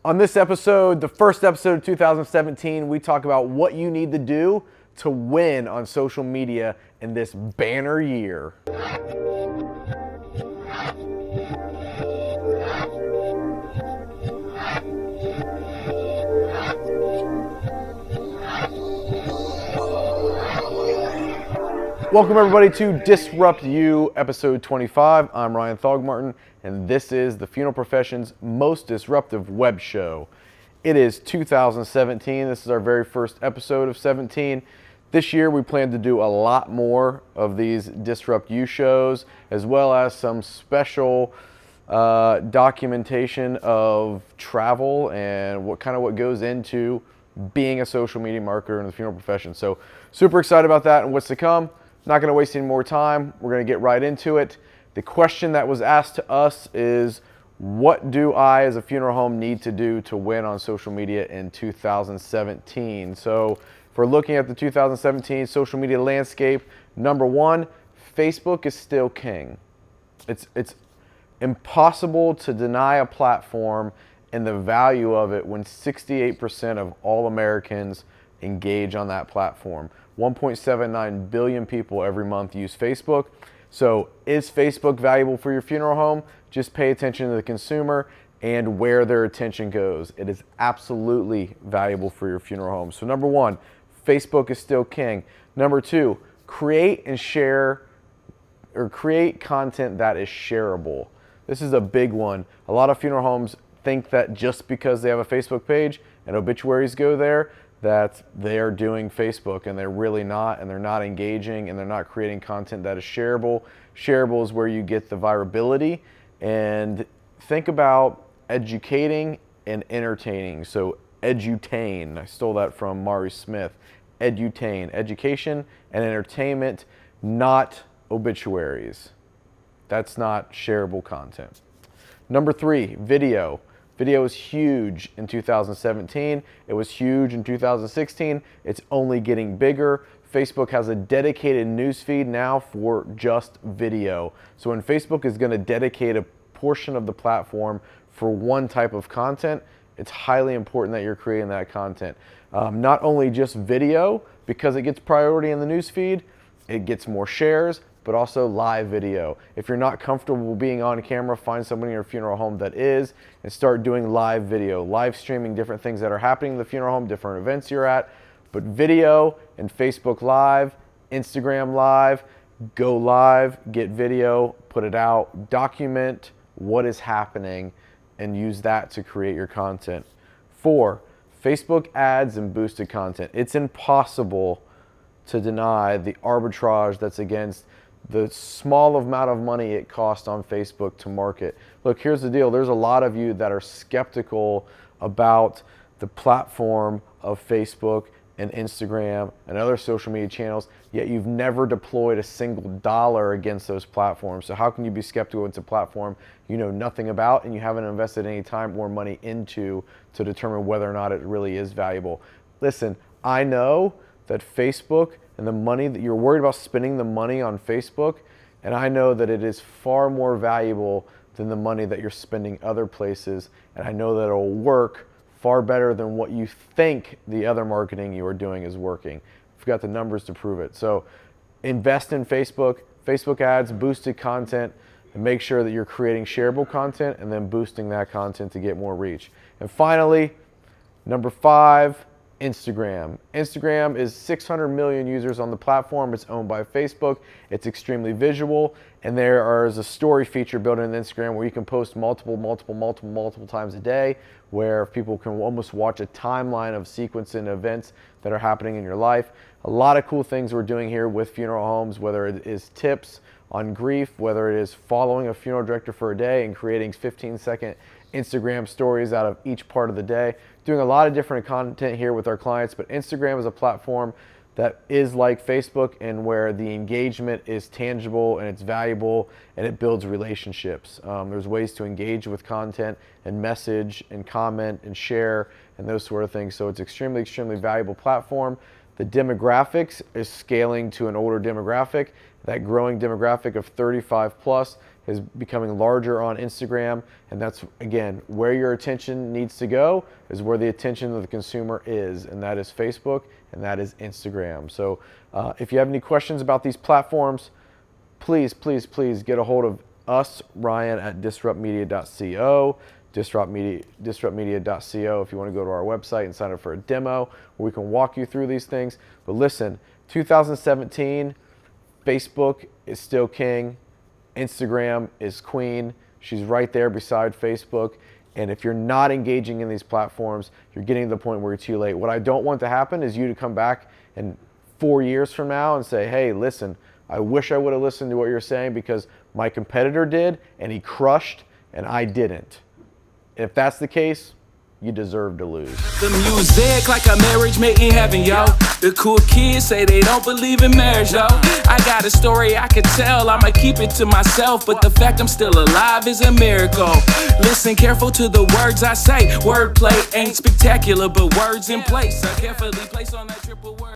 On this episode, the first episode of 2017, we talk about what you need to do to win on social media in this banner year. Welcome everybody to Disrupt You, episode 25. I'm Ryan Thogmartin, and this is the funeral profession's most disruptive web show. It is 2017. This is our very first episode of 17. This year we plan to do a lot more of these Disrupt You shows, as well as some special documentation of travel and what goes into being a social media marketer in the funeral profession. So super excited about that and what's to come. Not going to waste any more time. We're going to get right into it. The question that was asked to us is, what do I as a funeral home need to do to win on social media in 2017? So if we're looking at the 2017 social media landscape, number one, Facebook is still king. It's impossible to deny a platform and the value of it when 68% of all Americans engage on that platform. 1.79 billion people every month use Facebook. So is Facebook valuable for your funeral home? Just pay attention to the consumer and where their attention goes. It is absolutely valuable for your funeral home. So number one, Facebook is still king. Number two, create and share or create content that is shareable. This is a big one. A lot of funeral homes think that just because they have a Facebook page and obituaries go there, that they're doing Facebook, and they're really not, and they're not engaging, and they're not creating content that is shareable. Shareable is where you get the virality, and think about educating and entertaining. So edutain, I stole that from Mari Smith. Edutain, education and entertainment, not obituaries. That's not shareable content. Number three, video. Video is huge in 2017. It was huge in 2016. It's only getting bigger. Facebook has a dedicated newsfeed now for just video. So when Facebook is going to dedicate a portion of the platform for one type of content, it's highly important that you're creating that content. Not only just video, because it gets priority in the newsfeed, it gets more shares, but also live video. If you're not comfortable being on camera, find someone in your funeral home that is, and start doing live video, live streaming different things that are happening in the funeral home, different events you're at. But video and Facebook Live, Instagram Live, go live, get video, put it out, document what is happening, and use that to create your content. Four, Facebook ads and boosted content. It's impossible to deny the arbitrage that's against the small amount of money it costs on Facebook to market. Look, here's the deal. There's a lot of you that are skeptical about the platform of Facebook and Instagram and other social media channels, yet you've never deployed a single dollar against those platforms. So how can you be skeptical into a platform you know nothing about and you haven't invested any time or money into to determine whether or not it really is valuable? Listen, I know that Facebook and the money that you're worried about spending the money on Facebook, and I know that it is far more valuable than the money that you're spending other places, and I know that it'll work far better than what you think the other marketing you are doing is working. We've got the numbers to prove it. So invest in Facebook, Facebook ads, boosted content, and make sure that you're creating shareable content and then boosting that content to get more reach. And finally, number five, Instagram. Instagram is 600 million users on the platform. It's owned by Facebook. It's extremely visual, and there is a story feature built into Instagram where you can post multiple times a day, where people can almost watch a timeline of sequence and events that are happening in your life. A lot of cool things we're doing here with funeral homes, whether it is tips on grief, whether it is following a funeral director for a day and creating 15-second Instagram stories out of each part of the day. Doing a lot of different content here with our clients, but Instagram is a platform that is like Facebook and where the engagement is tangible and it's valuable and it builds relationships. There's ways to engage with content and message and comment and share and those sort of things. So it's extremely valuable platform. The demographics is scaling to an older demographic, that growing demographic of 35 plus, is becoming larger on Instagram, and that's, again, where your attention needs to go is where the attention of the consumer is, and that is Facebook and that is Instagram. So if you have any questions about these platforms, please get a hold of us, Ryan, at DISRUPtmedia.co, DISRUPtmedia.co if you want to go to our website and sign up for a demo where we can walk you through these things. But listen, 2017, Facebook is still king. Instagram is queen. She's right there beside Facebook. And if you're not engaging in these platforms, you're getting to the point where you're too late. What I don't want to happen is you to come back in 4 years from now and say, hey, listen, I wish I would have listened to what you're saying because my competitor did and he crushed and I didn't. If that's the case, you deserve to lose. The music like a marriage made in heaven, yo. The cool kids say they don't believe in marriage, yo. I got a story I could tell, I'ma keep it to myself, but the fact I'm still alive is a miracle. Listen careful to the words I say. Wordplay ain't spectacular, but words in place. I carefully place on that triple word.